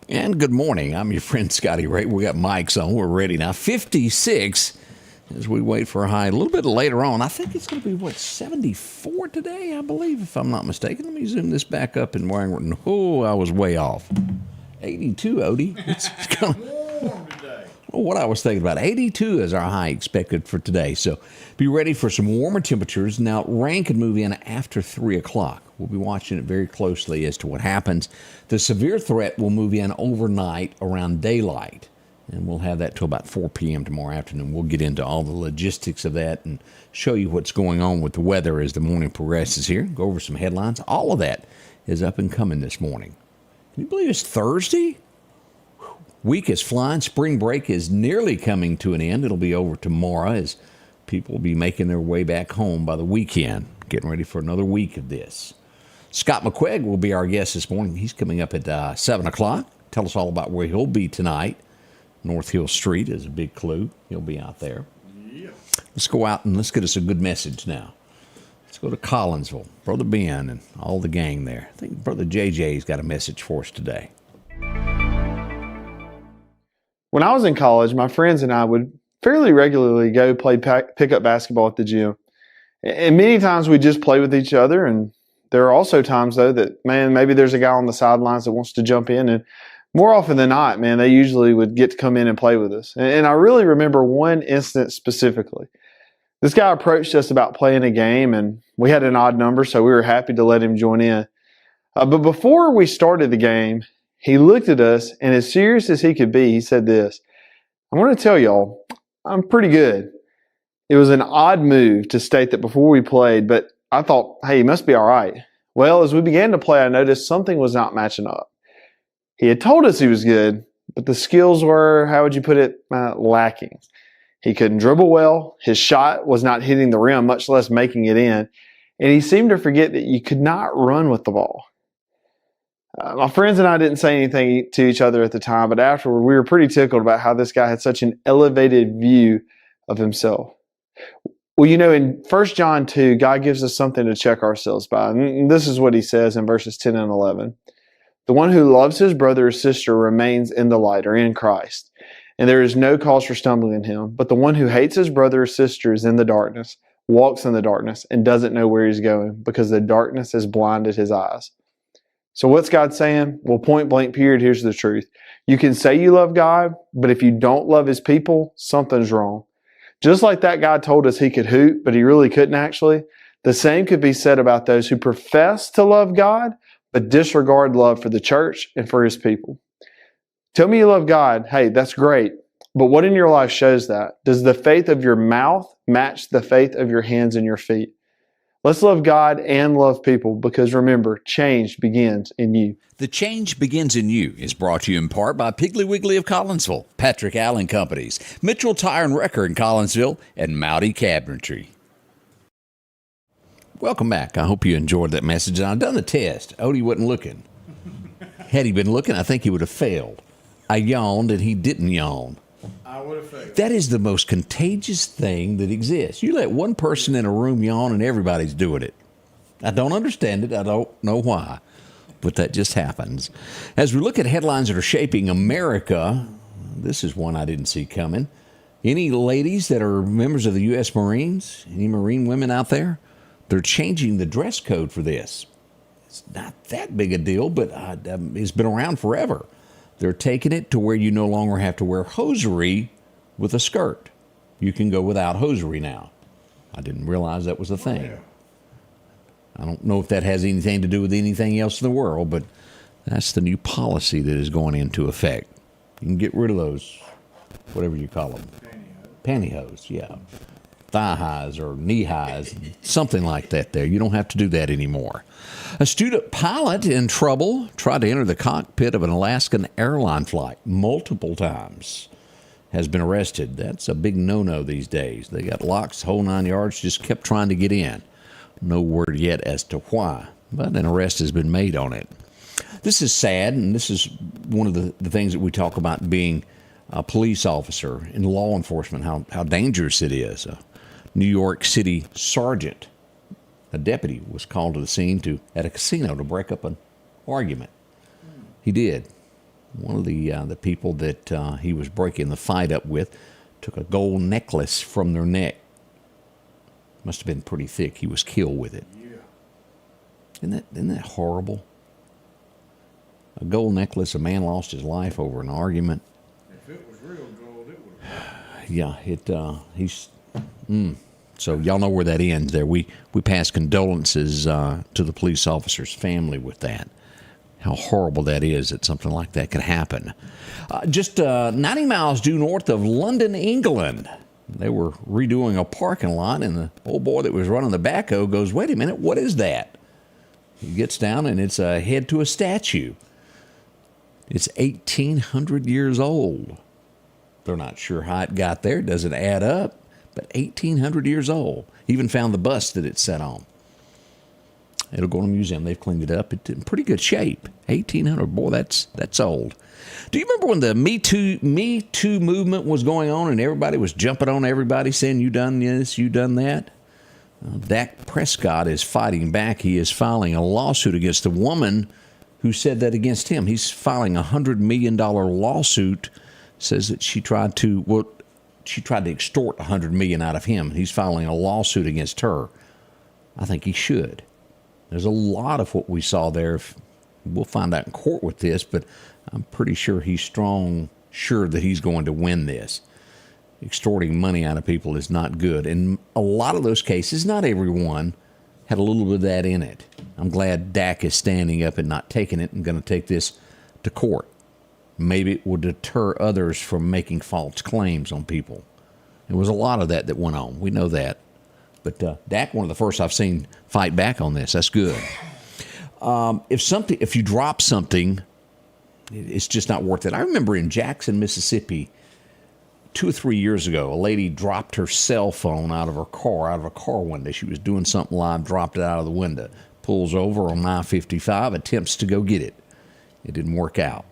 And good morning. I'm your friend Scotty Ray. We got mics on. We're ready now. 56 as we wait for a high a little bit later on. I think it's going to be, 74 today, I believe, if I'm not mistaken. Let me zoom this back up in Warrington. Oh, I was way off. 82, Odie. It's kind of warm today. Well, what I was thinking about, 82 is our high expected for today. So be ready for some warmer temperatures. Now, rain could move in after 3 o'clock. We'll be watching it very closely as to what happens. The severe threat will move in overnight around daylight, and we'll have that till about 4 p.m. tomorrow afternoon. We'll get into all the logistics of that and show you what's going on with the weather as the morning progresses here. Go over some headlines. All of that is up and coming this morning. Can you believe it's Thursday? Week is flying. Spring break is nearly coming to an end. It'll be over tomorrow as people will be making their way back home by the weekend, getting ready for another week of this. Scott McQuaig will be our guest this morning. He's coming up at 7 o'clock. Tell us all about where he'll be tonight. North Hill Street is a big clue. He'll be out there. Yeah. Let's go out and let's get us a good message now. Let's go to Collinsville. Brother Ben and all the gang there. I think Brother JJ's got a message for us today. When I was in college, my friends and I would fairly regularly go play pickup basketball at the gym. And many times we just play with each other. And there are also times, though, that, man, maybe there's a guy on the sidelines that wants to jump in. And more often than not, man, they usually would get to come in and play with us. And I really remember one instance specifically. This guy approached us about playing a game, and we had an odd number, so we were happy to let him join in. But before we started the game, he looked at us, and as serious as he could be, he said this: "I want to tell y'all, I'm pretty good." It was an odd move to state that before we played, but I thought, hey, he must be all right. Well, as we began to play, I noticed something was not matching up. He had told us he was good, but the skills were, how would you put it, lacking. He couldn't dribble well, his shot was not hitting the rim, much less making it in, and he seemed to forget that you could not run with the ball. My friends and I didn't say anything to each other at the time, but afterward we were pretty tickled about how this guy had such an elevated view of himself. Well, in 1 John 2, God gives us something to check ourselves by. And this is what he says in verses 10 and 11. "The one who loves his brother or sister remains in the light," or in Christ, "and there is no cause for stumbling in him. But the one who hates his brother or sister is in the darkness, walks in the darkness, and doesn't know where he's going, because the darkness has blinded his eyes." So what's God saying? Well, point blank period, here's the truth. You can say you love God, but if you don't love his people, something's wrong. Just like that guy told us he could hoop, but he really couldn't actually, the same could be said about those who profess to love God, but disregard love for the church and for his people. Tell me you love God. Hey, that's great. But what in your life shows that? Does the faith of your mouth match the faith of your hands and your feet? Let's love God and love people, because remember, change begins in you. The Change Begins in You is brought to you in part by Piggly Wiggly of Collinsville, Patrick Allen Companies, Mitchell Tire and Wrecker in Collinsville, and Mowdy Cabinetry. Welcome back. I hope you enjoyed that message. And I've done the test. Odie wasn't looking. Had he been looking, I think he would have failed. I yawned and he didn't yawn. I would have failed. That is the most contagious thing that exists. You let one person in a room yawn and everybody's doing it. I don't understand it. I don't know why, but that just happens. As we look at headlines that are shaping America, this is one I didn't see coming. Any ladies that are members of the U.S. Marines, any Marine women out there, they're changing the dress code for this. It's not that big a deal, but it's been around forever. They're taking it to where you no longer have to wear hosiery with a skirt. You can go without hosiery now. I didn't realize that was a thing. Yeah. I don't know if that has anything to do with anything else in the world, but that's the new policy that is going into effect. You can get rid of those, whatever you call them. Pantyhose, yeah. Thigh highs or knee highs, something like that there. You don't have to do that anymore. A student pilot in trouble tried to enter the cockpit of an Alaskan airline flight multiple times. Has been arrested. That's a big no-no these days. They got locks, whole 9 yards, just kept trying to get in. No word yet as to why, but an arrest has been made on it. This is sad, and this is one of the things that we talk about being a police officer in law enforcement, how dangerous it is. A New York City sergeant, a deputy, was called to the scene at a casino to break up an argument. He did. One of the people that he was breaking the fight up with took a gold necklace from their neck. Must have been pretty thick. He was killed with it. Yeah. Isn't that horrible? A gold necklace, a man lost his life over an argument. If it was real gold, it would have. Yeah, So y'all know where that ends there. We pass condolences to the police officer's family with that. How horrible that is that something like that could happen. Just 90 miles due north of London, England. They were redoing a parking lot, and the old boy that was running the backhoe goes, "Wait a minute, what is that?" He gets down, and it's a head to a statue. It's 1,800 years old. They're not sure how it got there. It doesn't add up, but 1,800 years old. Even found the bust that it's set on. It'll go to a museum. They've cleaned it up. It's in pretty good shape. 1,800. Boy, that's old. Do you remember when the Me Too movement was going on and everybody was jumping on everybody saying, "You done this, you done that"? Dak Prescott is fighting back. He is filing a lawsuit against the woman who said that against him. He's filing a $100 million lawsuit. Says that she tried to extort $100 million out of him. He's filing a lawsuit against her. I think he should. There's a lot of what we saw there. We'll find out in court with this, but I'm pretty sure he's sure that he's going to win this. Extorting money out of people is not good. And a lot of those cases, not everyone, had a little bit of that in it. I'm glad Dak is standing up and not taking it and going to take this to court. Maybe it will deter others from making false claims on people. There was a lot of that went on. We know that. But Dak, one of the first I've seen fight back on this. That's good. If you drop something, it's just not worth it. I remember in Jackson, Mississippi, 2 or 3 years ago, a lady dropped her cell phone out of a car window. She was doing something live, dropped it out of the window, pulls over on I-55, attempts to go get it. It didn't work out.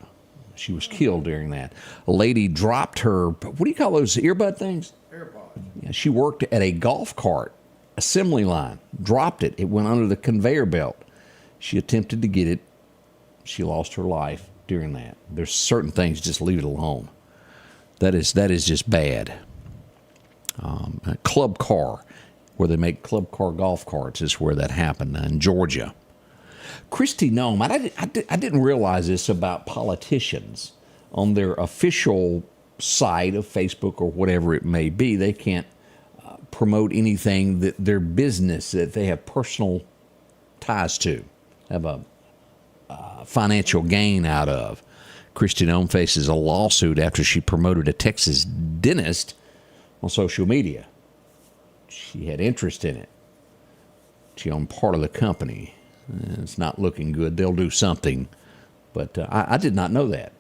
She was killed during that. A lady dropped her, what do you call those earbud things? AirPods. Yeah, she worked at a golf cart assembly line, dropped it. It went under the conveyor belt. She attempted to get it. She lost her life during that. There's certain things, just leave it alone. That is just bad. A club car, where they make club car golf carts, is where that happened in Georgia. Kristi Noem, I didn't realize this about politicians. On their official site of Facebook or whatever it may be, they can't promote anything that their business, that they have personal ties to, have a financial gain out of. Kristi Noem faces a lawsuit after she promoted a Texas dentist on social media. She had interest in it. She owned part of the company. It's not looking good. They'll do something. But I did not know that.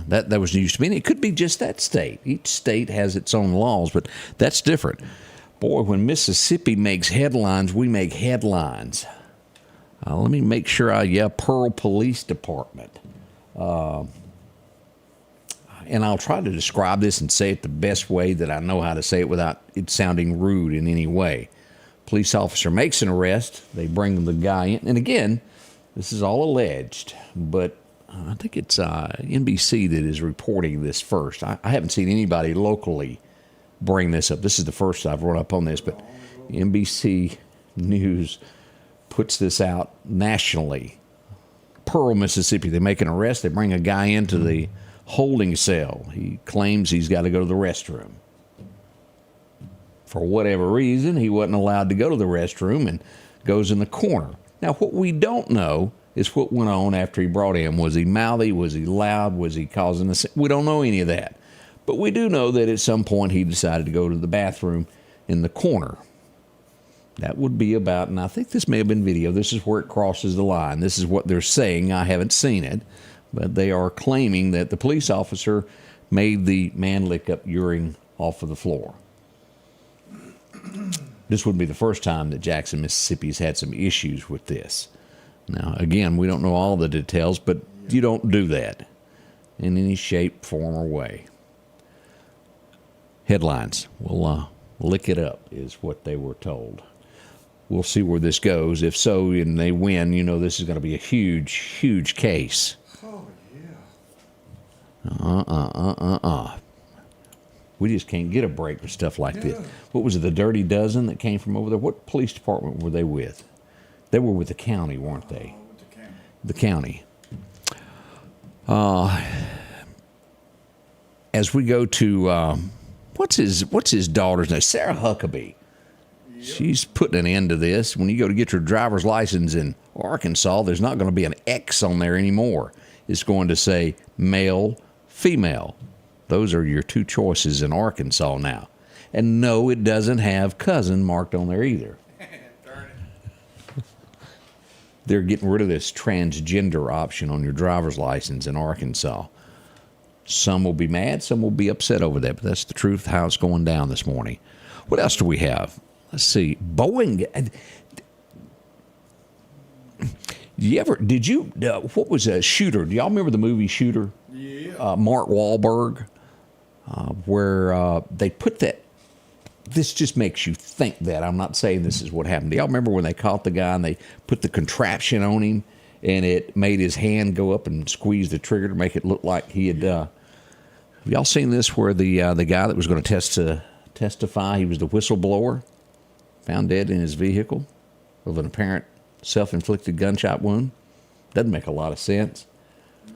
That was news to me. And it could be just that state. Each state has its own laws, but that's different. Boy, when Mississippi makes headlines, we make headlines. Let me make sure Pearl Police Department. And I'll try to describe this and say it the best way that I know how to say it without it sounding rude in any way. Police officer makes an arrest. They bring the guy in. And again, this is all alleged, but I think it's NBC that is reporting this first. I haven't seen anybody locally bring this up. This is the first I've run up on this, but NBC News puts this out nationally. Pearl, Mississippi, they make an arrest. They bring a guy into the holding cell. He claims he's got to go to the restroom. For whatever reason, he wasn't allowed to go to the restroom and goes in the corner. Now, what we don't know is what went on after he brought him. Was he mouthy? Was he loud? Was he causing a... We don't know any of that. But we do know that at some point he decided to go to the bathroom in the corner. That would be about, and I think this may have been video, this is where it crosses the line. This is what they're saying. I haven't seen it, but they are claiming that the police officer made the man lick up urine off of the floor. This wouldn't be the first time that Jackson, Mississippi has had some issues with this. Now, again, we don't know all the details, but you don't do that in any shape, form, or way. Headlines. We'll lick it up is what they were told. We'll see where this goes. If so, and they win, this is going to be a huge, huge case. We just can't get a break with stuff like this. What was it, the Dirty Dozen that came from over there? What police department were they with? They were with the county, weren't they? With the county. The county. As we go to, what's his daughter's name? Sarah Huckabee. Yep. She's putting an end to this. When you go to get your driver's license in Arkansas, there's not going to be an X on there anymore. It's going to say male, female. Those are your two choices in Arkansas now. And no, it doesn't have cousin marked on there either. Darn it. They're getting rid of this transgender option on your driver's license in Arkansas. Some will be mad, some will be upset over that, but that's the truth, how it's going down this morning. What else do we have? Let's see. Boeing. What was a Shooter? Do y'all remember the movie Shooter? Yeah. Mark Wahlberg, where they put that. This just makes you think that. I'm not saying this is what happened. Do y'all remember when they caught the guy and they put the contraption on him and it made his hand go up and squeeze the trigger to make it look like he had. Have y'all seen this where the guy that was going to testify, he was the whistleblower, found dead in his vehicle of an apparent self-inflicted gunshot wound? Doesn't make a lot of sense. No.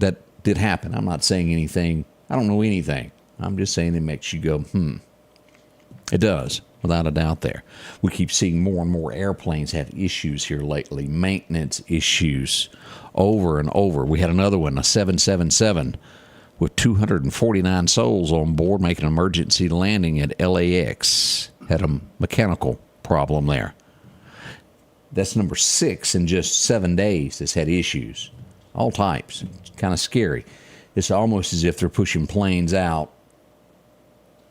That did happen. I'm not saying anything. I don't know anything. I'm just saying it makes you go, It does, without a doubt there. We keep seeing more and more airplanes have issues here lately, maintenance issues over and over. We had another one, a 777, with 249 souls on board making an emergency landing at LAX. Had a mechanical problem there. That's number 6 in just 7 days that's had issues. All types. It's kind of scary. It's almost as if they're pushing planes out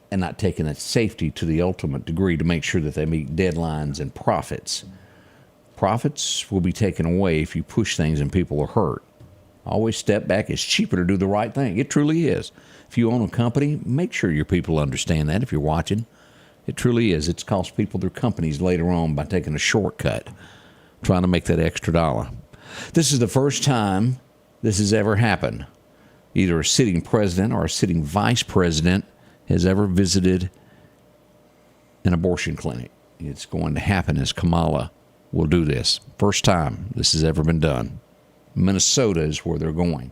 and not taking that safety to the ultimate degree to make sure that they meet deadlines and profits. Profits will be taken away if you push things and people are hurt. Always step back. It's cheaper to do the right thing. It truly is. If you own a company, make sure your people understand that if you're watching. It truly is. It's cost people their companies later on by taking a shortcut, trying to make that extra dollar. This is the first time this has ever happened. Either a sitting president or a sitting vice president has ever visited an abortion clinic. It's going to happen as Kamala will do this. First time this has ever been done. Minnesota is where they're going.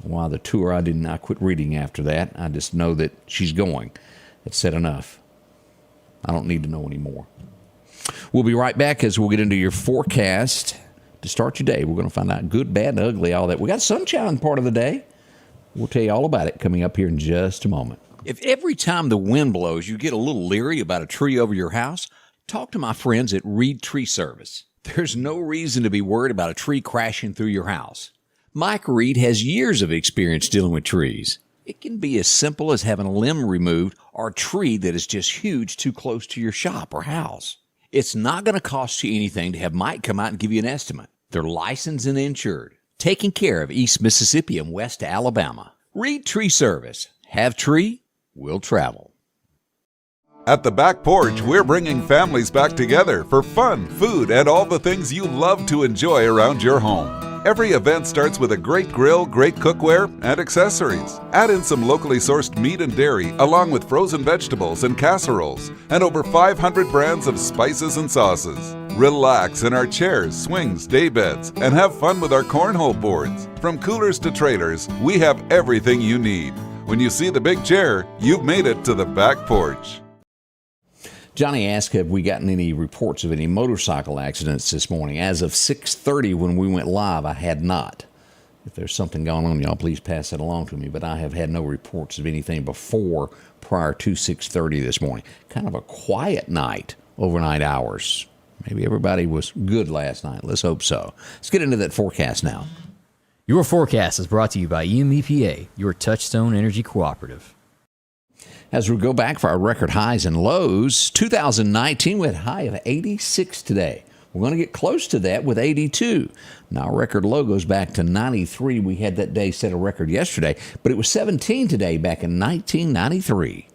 Why the tour, I quit reading after that. I just know that she's going. That's said enough. I don't need to know anymore. We'll be right back as we'll get into your forecast to start your day. We're going to find out good, bad, and ugly, all that. We got sunshine part of the day. We'll tell you all about it coming up here in just a moment. If every time the wind blows you get a little leery about a tree over your house, talk to my friends at Reed Tree Service. There's no reason to be worried about a tree crashing through your house. Mike Reed has years of experience dealing with trees. It can be as simple as having a limb removed or a tree that is just huge too close to your shop or house. It's not going to cost you anything to have Mike come out and give you an estimate. They're licensed and insured, taking care of East Mississippi and West Alabama. Reed Tree Service. Have tree, will travel. At the Back Porch, we're bringing families back together for fun, food, and all the things you love to enjoy around your home. Every event starts with a great grill, great cookware, and accessories. Add in some locally sourced meat and dairy, along with frozen vegetables and casseroles, and over 500 brands of spices and sauces. Relax in our chairs, swings, daybeds, and have fun with our cornhole boards. From coolers to trailers, we have everything you need. When you see the big chair, you've made it to the Back Porch. Johnny asked, have we gotten any reports of any motorcycle accidents this morning? As of 6:30 when we went live, I had not. If there's something going on, y'all please pass that along to me. But I have had no reports of anything prior to 6:30 this morning. Kind of a quiet night, overnight hours. Maybe everybody was good last night. Let's hope so. Let's get into that forecast now. Your forecast is brought to you by EMEPA, your Touchstone Energy Cooperative. As we go back for our record highs and lows, 2019, we had a high of 86 today. We're going to get close to that with 82. Now, our record low goes back to 93. We had that day set a record yesterday, but it was 17 today back in 1993.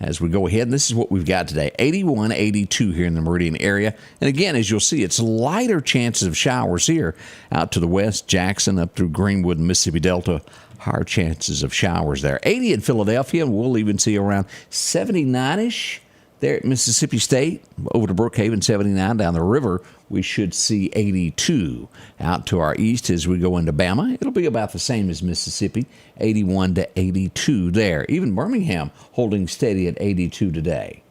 as we go ahead. And this is what we've got today, 81, 82 here in the Meridian area. And again, as you'll see, it's lighter chances of showers here out to the west, Jackson up through Greenwood and Mississippi Delta. Higher chances of showers there. 80 in Philadelphia, and we'll even see around 79-ish there at Mississippi State. Over to Brookhaven, 79. Down the river, we should see 82. Out to our east as we go into Bama, it'll be about the same as Mississippi, 81 to 82 there. Even Birmingham holding steady at 82 today.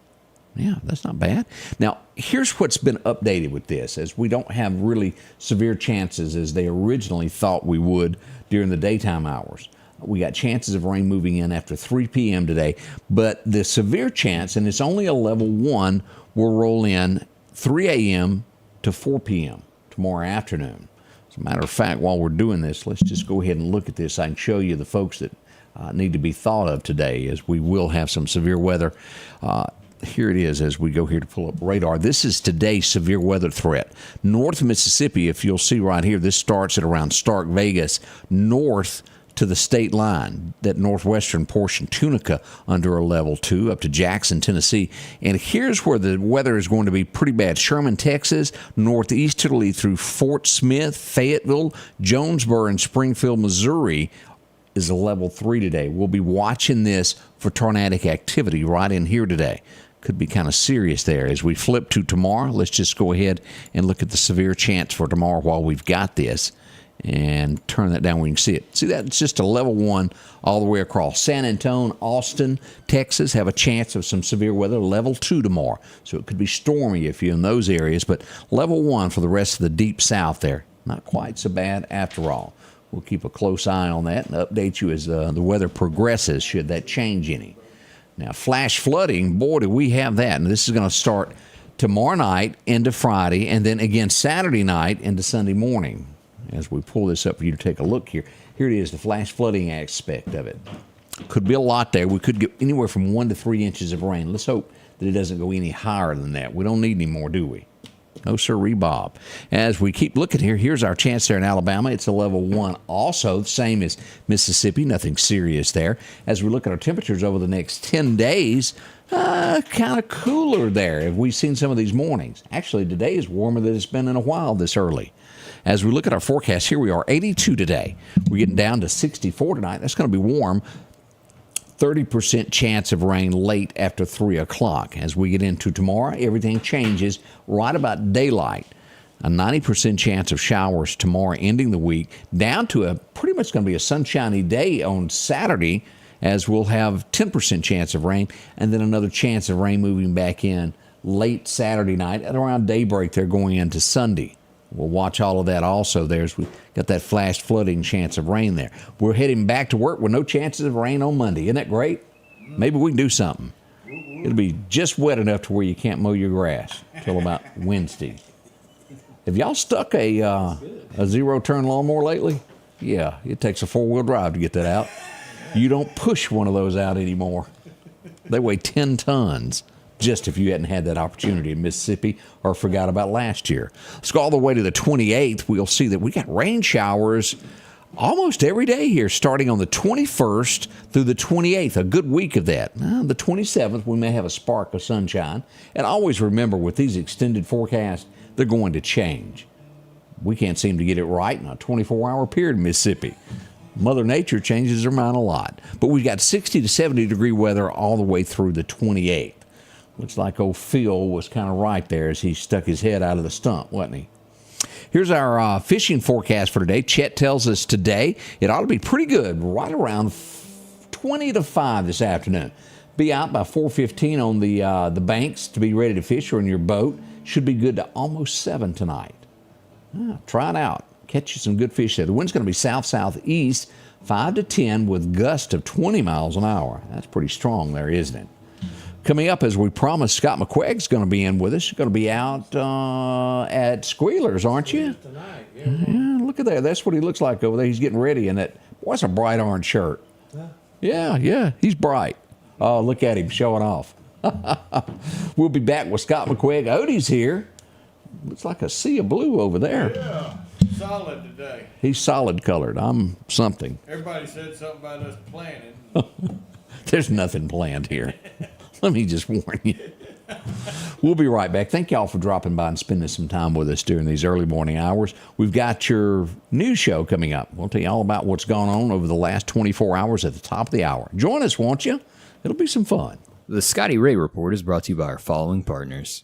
Yeah, that's not bad. Now, here's what's been updated with this, as we don't have really severe chances as they originally thought we would during the daytime hours. We got chances of rain moving in after 3 p.m. today, but the severe chance, and it's only a level 1, will roll in 3 a.m. to 4 p.m. tomorrow afternoon. As a matter of fact, while we're doing this, let's just go ahead and look at this. I can show you the folks that need to be thought of today, as we will have some severe weather. Here it is as we go here to pull up radar. This is today's severe weather threat. North Mississippi, if you'll see right here, this starts at around Stark, Vegas, north to the state line, that northwestern portion, Tunica under a level 2, up to Jackson, Tennessee. And here's where the weather is going to be pretty bad. Sherman, Texas, northeasterly through Fort Smith, Fayetteville, Jonesboro, and Springfield, Missouri is a level 3 today. We'll be watching this for tornadic activity right in here today. Could be kind of serious there. As we flip to tomorrow, let's just go ahead and look at the severe chance for tomorrow while we've got this, and turn that down where you can see it. See that? It's just a level 1 all the way across. San Antonio, Austin, Texas have a chance of some severe weather, level 2 tomorrow. So it could be stormy if you're in those areas, but level 1 for the rest of the deep south there. Not quite so bad after all. We'll keep a close eye on that and update you as the weather progresses, should that change any. Now, flash flooding, boy, do we have that. And this is going to start tomorrow night into Friday, and then again Saturday night into Sunday morning. As we pull this up for you to take a look here. Here it is, the flash flooding aspect of it. Could be a lot there. We could get anywhere from 1 to 3 inches of rain. Let's hope that it doesn't go any higher than that. We don't need any more, do we? No, sirree, Bob. As we keep looking here, here's our chance there in Alabama. It's a level 1 also, the same as Mississippi. Nothing serious there. As we look at our temperatures over the next 10 days, kind of cooler there. Have we seen some of these mornings? Actually, today is warmer than it's been in a while this early. As we look at our forecast, here we are, 82 today. We're getting down to 64 tonight. That's going to be warm. 30% chance of rain late after 3 o'clock. As we get into tomorrow, everything changes right about daylight. A 90% chance of showers tomorrow, ending the week, down to a pretty much going to be a sunshiny day on Saturday, as we'll have 10% chance of rain, and then another chance of rain moving back in late Saturday night at around daybreak. They're going into Sunday. We'll watch all of that also there as we got that flash flooding chance of rain there. We're heading back to work with no chances of rain on Monday. Isn't that great? Maybe we can do something. It'll be just wet enough to where you can't mow your grass until about Wednesday. Have y'all stuck a zero-turn lawnmower lately? Yeah, it takes a 4-wheel drive to get that out. You don't push one of those out anymore. They weigh 10 tons. Just if you hadn't had that opportunity in Mississippi or forgot about last year. Let's go all the way to the 28th. We'll see that we got rain showers almost every day here, starting on the 21st through the 28th. A good week of that. The 27th, we may have a spark of sunshine. And always remember, with these extended forecasts, they're going to change. We can't seem to get it right in a 24-hour period in Mississippi. Mother Nature changes her mind a lot. But we've got 60 to 70 degree weather all the way through the 28th. Looks like old Phil was kind of right there as he stuck his head out of the stump, wasn't he? Here's our fishing forecast for today. Chet tells us today it ought to be pretty good, right around 20 to 5 this afternoon. Be out by 4:15 on the banks to be ready to fish, or in your boat. Should be good to almost 7 tonight. Try it out. Catch you some good fish there. The wind's going to be south-southeast, 5 to 10 with gusts of 20 miles an hour. That's pretty strong there, isn't it? Coming up, as we promised, Scott McQuaig's going to be in with us. You're going to be out at Squealers, aren't you? Tonight, Yeah, look at that. That's what he looks like over there. He's getting ready in that. What's a bright orange shirt? Huh? Yeah, he's bright. Oh, look at him showing off. We'll be back with Scott McQuaig. Odie's here. Looks like a sea of blue over there. Yeah, solid today. He's solid colored. I'm something. Everybody said something about us planning. There's nothing planned here. Let me just warn you. We'll be right back. Thank y'all for dropping by and spending some time with us during these early morning hours. We've got your news show coming up. We'll tell you all about what's gone on over the last 24 hours at the top of the hour. Join us, won't you? It'll be some fun. The Scotty Ray Report is brought to you by our following partners.